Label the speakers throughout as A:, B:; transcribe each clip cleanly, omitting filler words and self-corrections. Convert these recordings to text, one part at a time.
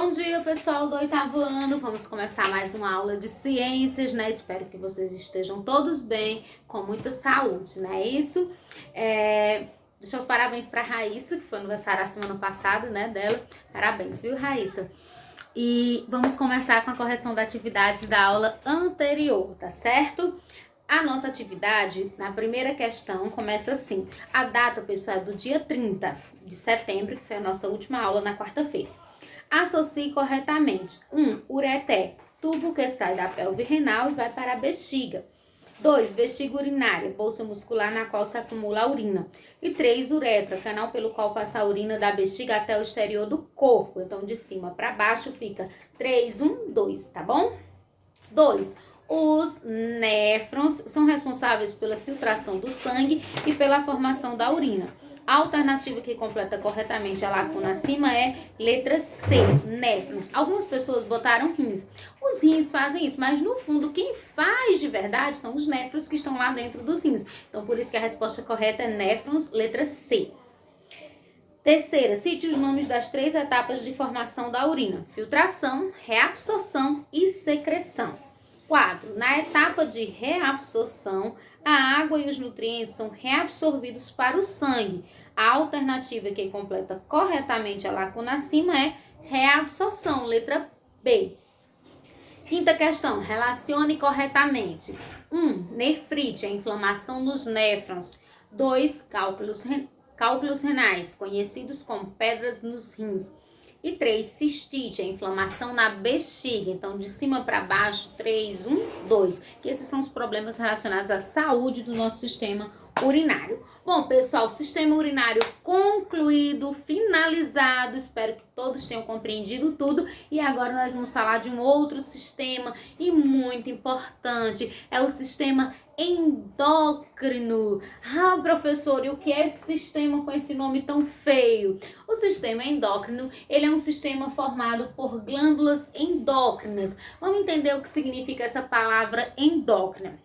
A: Bom dia, pessoal do 8º ano. Vamos começar mais uma aula de ciências, né? Espero que vocês estejam todos bem, com muita saúde, não é isso? Deixa os parabéns para a Raíssa, que foi aniversário a semana passada, né, dela. Parabéns, viu, Raíssa? E vamos começar com a correção da atividade da aula anterior, tá certo? A nossa atividade, na primeira questão, começa assim. A data, pessoal, é do dia 30 de setembro, que foi a nossa última aula na quarta-feira. Associe corretamente. 1. Ureter, tubo que sai da pelve renal e vai para a bexiga. 2. Bexiga urinária, bolsa muscular na qual se acumula a urina. E 3. Uretra, canal pelo qual passa a urina da bexiga até o exterior do corpo. Então, de cima para baixo fica 3, 1, 2, tá bom? 2. Os néfrons são responsáveis pela filtração do sangue e pela formação da urina. A alternativa que completa corretamente a lacuna acima é letra C, néfrons. Algumas pessoas botaram rins. Os rins fazem isso, mas no fundo quem faz de verdade são os néfrons que estão lá dentro dos rins. Então por isso que a resposta correta é néfrons, letra C. Terceira, cite os nomes das 3 etapas de formação da urina: filtração, reabsorção e secreção. 4. Na etapa de reabsorção, a água e os nutrientes são reabsorvidos para o sangue. A alternativa que completa corretamente a lacuna acima é reabsorção, letra B. Quinta questão, relacione corretamente. 1. Nefrite, a inflamação dos néfrons. 2. Cálculos renais, conhecidos como pedras nos rins. E 3, cistite, a inflamação na bexiga. Então, de cima para baixo, 3, 1, 2. Que esses são os problemas relacionados à saúde do nosso sistema urinário. Bom, pessoal, sistema urinário concluído, finalizado. Espero que todos tenham compreendido tudo. E agora nós vamos falar de um outro sistema e muito importante. É o sistema endócrino. Ah, professor, e o que é esse sistema com esse nome tão feio? O sistema endócrino, ele é um sistema formado por glândulas endócrinas. Vamos entender o que significa essa palavra endócrina.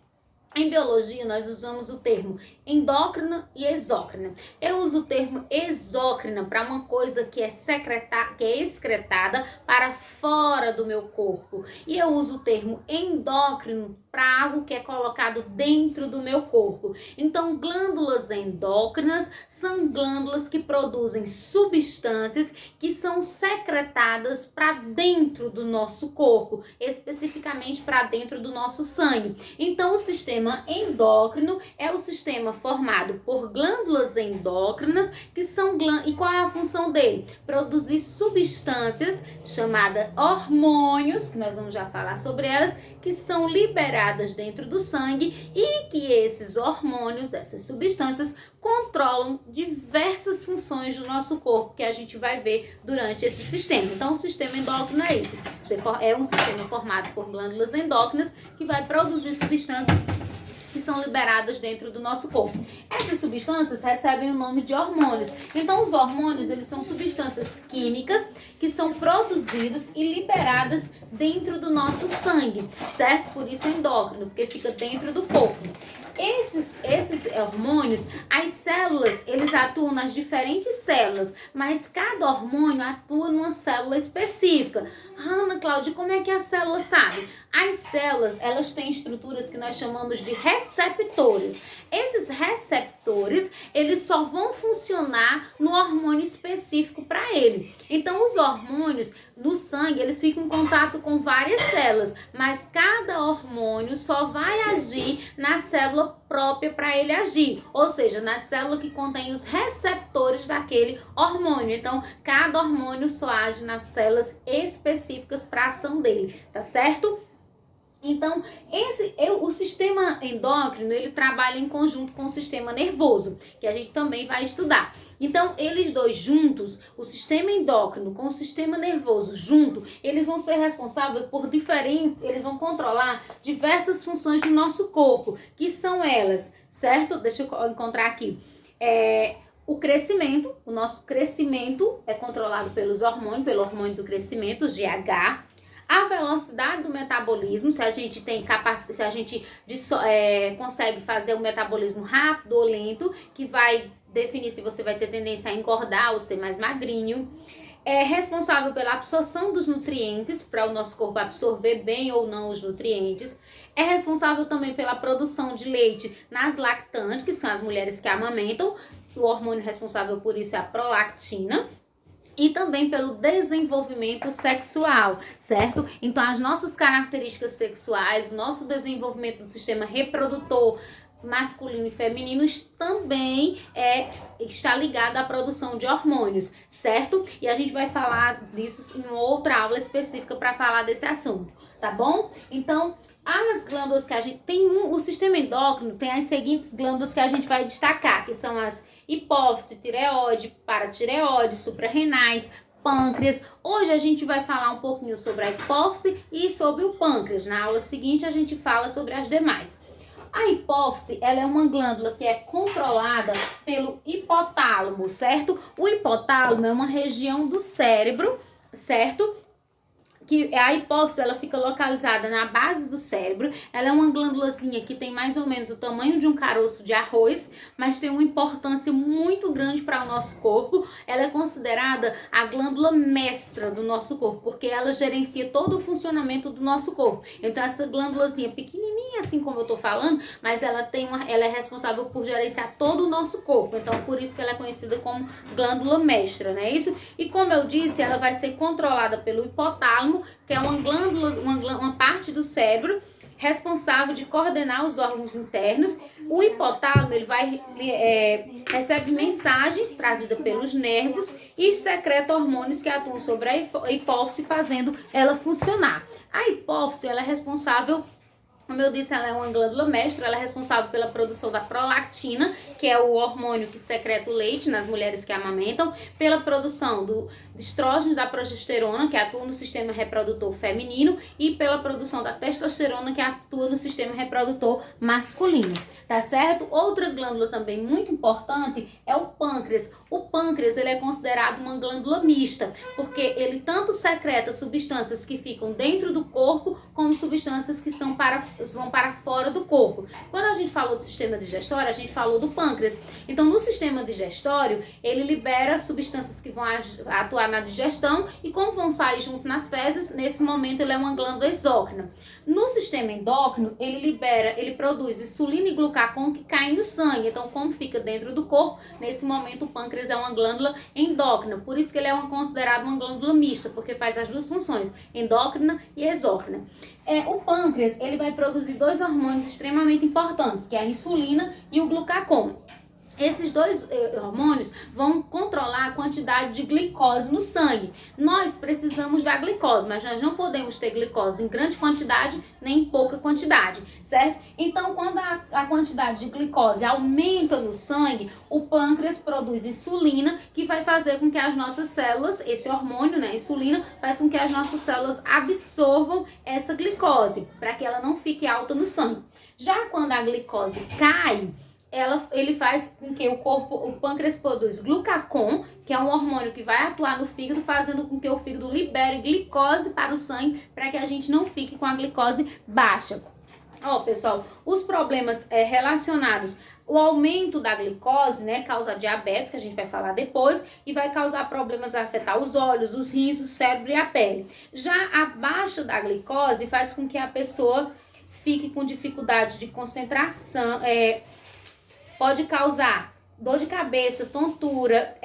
A: Em biologia, nós usamos o termo endócrina e exócrina. Eu uso o termo exócrina para uma coisa que é excretada para fora do meu corpo. E eu uso o termo endócrino para algo que é colocado dentro do meu corpo. Então, glândulas endócrinas são glândulas que produzem substâncias que são secretadas para dentro do nosso corpo, especificamente para dentro do nosso sangue. Então, o sistema endócrino é o sistema formado por glândulas endócrinas que são e qual é a função dele? Produzir substâncias chamadas hormônios, que nós vamos já falar sobre elas, que são liberadas dentro do sangue e que esses hormônios, essas substâncias, controlam diversas funções do nosso corpo que a gente vai ver durante esse sistema. Então, o sistema endócrino é isso. É um sistema formado por glândulas endócrinas que vai produzir substâncias que são liberadas dentro do nosso corpo. Essas substâncias recebem o nome de hormônios. Então, os hormônios, eles são substâncias químicas que são produzidas e liberadas dentro do nosso sangue, certo? Por isso é endócrino, porque fica dentro do corpo. Esses hormônios, as células, eles atuam nas diferentes células, mas cada hormônio atua numa célula específica. Ana Cláudia, como é que a célula sabe? As células, elas têm estruturas que nós chamamos de receptores. Esses receptores, eles só vão funcionar no hormônio específico para ele. Então, os hormônios no sangue, eles ficam em contato com várias células, mas cada hormônio só vai agir na célula própria para ele agir, ou seja, na célula que contém os receptores daquele hormônio. Então, cada hormônio só age nas células específicas para a ação dele, tá certo? Então, o sistema endócrino, ele trabalha em conjunto com o sistema nervoso, que a gente também vai estudar. Então, eles dois juntos, o sistema endócrino com o sistema nervoso junto, eles vão ser responsáveis por eles vão controlar diversas funções do nosso corpo, que são elas, certo? Deixa eu encontrar aqui. O crescimento, o nosso crescimento é controlado pelos hormônios, pelo hormônio do crescimento, GH. A velocidade do metabolismo, se a gente consegue fazer o metabolismo rápido ou lento, que vai definir se você vai ter tendência a engordar ou ser mais magrinho. É responsável pela absorção dos nutrientes, para o nosso corpo absorver bem ou não os nutrientes. É responsável também pela produção de leite nas lactantes, que são as mulheres que amamentam. O hormônio responsável por isso é a prolactina. E também pelo desenvolvimento sexual, certo? Então, as nossas características sexuais, o nosso desenvolvimento do sistema reprodutor masculino e feminino também está ligado à produção de hormônios, certo? E a gente vai falar disso em outra aula específica para falar desse assunto, tá bom? Então, as glândulas que a gente tem, o sistema endócrino tem as seguintes glândulas que a gente vai destacar, que são as hipófise, tireoide, paratireoide, suprarrenais, pâncreas. Hoje a gente vai falar um pouquinho sobre a hipófise e sobre o pâncreas. Na aula seguinte a gente fala sobre as demais. A hipófise, ela é uma glândula que é controlada pelo hipotálamo, certo? O hipotálamo é uma região do cérebro, certo? Que a hipófise, ela fica localizada na base do cérebro. Ela é uma glândulazinha que tem mais ou menos o tamanho de um caroço de arroz, mas tem uma importância muito grande para o nosso corpo. Ela é considerada a glândula mestra do nosso corpo, porque ela gerencia todo o funcionamento do nosso corpo. Então, essa glândulazinha pequenininha, assim como eu tô falando, mas ela é responsável por gerenciar todo o nosso corpo. Então, por isso que ela é conhecida como glândula mestra, não é isso? E como eu disse, ela vai ser controlada pelo hipotálamo, que é uma glândula, uma parte do cérebro responsável de coordenar os órgãos internos. O hipotálamo, ele recebe mensagens trazidas pelos nervos e secreta hormônios que atuam sobre a hipófise, fazendo ela funcionar. A hipófise, ela é responsável, como eu disse, ela é uma glândula mestra, ela é responsável pela produção da prolactina, que é o hormônio que secreta o leite nas mulheres que amamentam, pela produção do estrógeno e da progesterona, que atua no sistema reprodutor feminino, e pela produção da testosterona, que atua no sistema reprodutor masculino, tá certo? Outra glândula também muito importante é o pâncreas. O pâncreas, ele é considerado uma glândula mista, porque ele tanto secreta substâncias que ficam dentro do corpo, como substâncias que vão para fora do corpo. Quando a gente falou do sistema digestório, a gente falou do pâncreas. Então, no sistema digestório, ele libera substâncias que vão atuar na digestão, e como vão sair junto nas fezes, nesse momento ele é uma glândula exócrina. No sistema endócrino, ele produz insulina e glucagon que caem no sangue. Então, como fica dentro do corpo, nesse momento o pâncreas é uma glândula endócrina. Por isso que ele é considerado uma glândula mista, porque faz as duas funções, endócrina e exócrina. O pâncreas, ele vai produzir dois hormônios extremamente importantes, que é a insulina e o glucagon. Esses dois hormônios vão controlar a quantidade de glicose no sangue. Nós precisamos da glicose, mas nós não podemos ter glicose em grande quantidade nem em pouca quantidade, certo? Então, quando a quantidade de glicose aumenta no sangue, o pâncreas produz insulina, que vai fazer com que as nossas células, esse hormônio, né, insulina, faz com que as nossas células absorvam essa glicose, para que ela não fique alta no sangue. Já quando a glicose cai, ele faz com que o pâncreas produz glucagon, que é um hormônio que vai atuar no fígado, fazendo com que o fígado libere glicose para o sangue, para que a gente não fique com a glicose baixa. Pessoal, os problemas relacionados ao aumento da glicose, né, causa diabetes, que a gente vai falar depois, e vai causar problemas, vai afetar os olhos, os rins, o cérebro e a pele. Já a baixa da glicose faz com que a pessoa fique com dificuldade de concentração, pode causar dor de cabeça, tontura,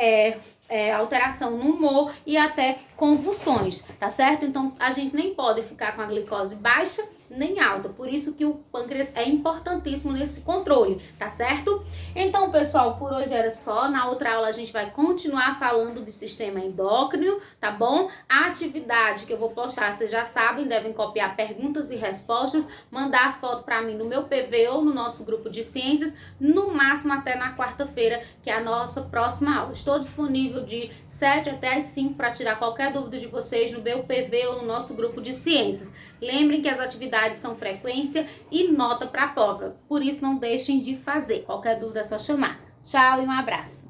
A: alteração no humor e até convulsões, tá certo? Então, a gente nem pode ficar com a glicose baixa nem alta, por isso que o pâncreas é importantíssimo nesse controle, tá certo? Então, pessoal, por hoje era só. Na outra aula a gente vai continuar falando de sistema endócrino, tá bom? A atividade que eu vou postar, vocês já sabem, devem copiar perguntas e respostas, mandar a foto para mim no meu PV ou no nosso grupo de ciências, no máximo até na quarta-feira, que é a nossa próxima aula. Estou disponível de 7 até as 5 para tirar qualquer dúvida de vocês no meu PV ou no nosso grupo de ciências. Lembrem que as atividades são frequência e nota para a prova, por isso não deixem de fazer. Qualquer dúvida é só chamar. Tchau e um abraço.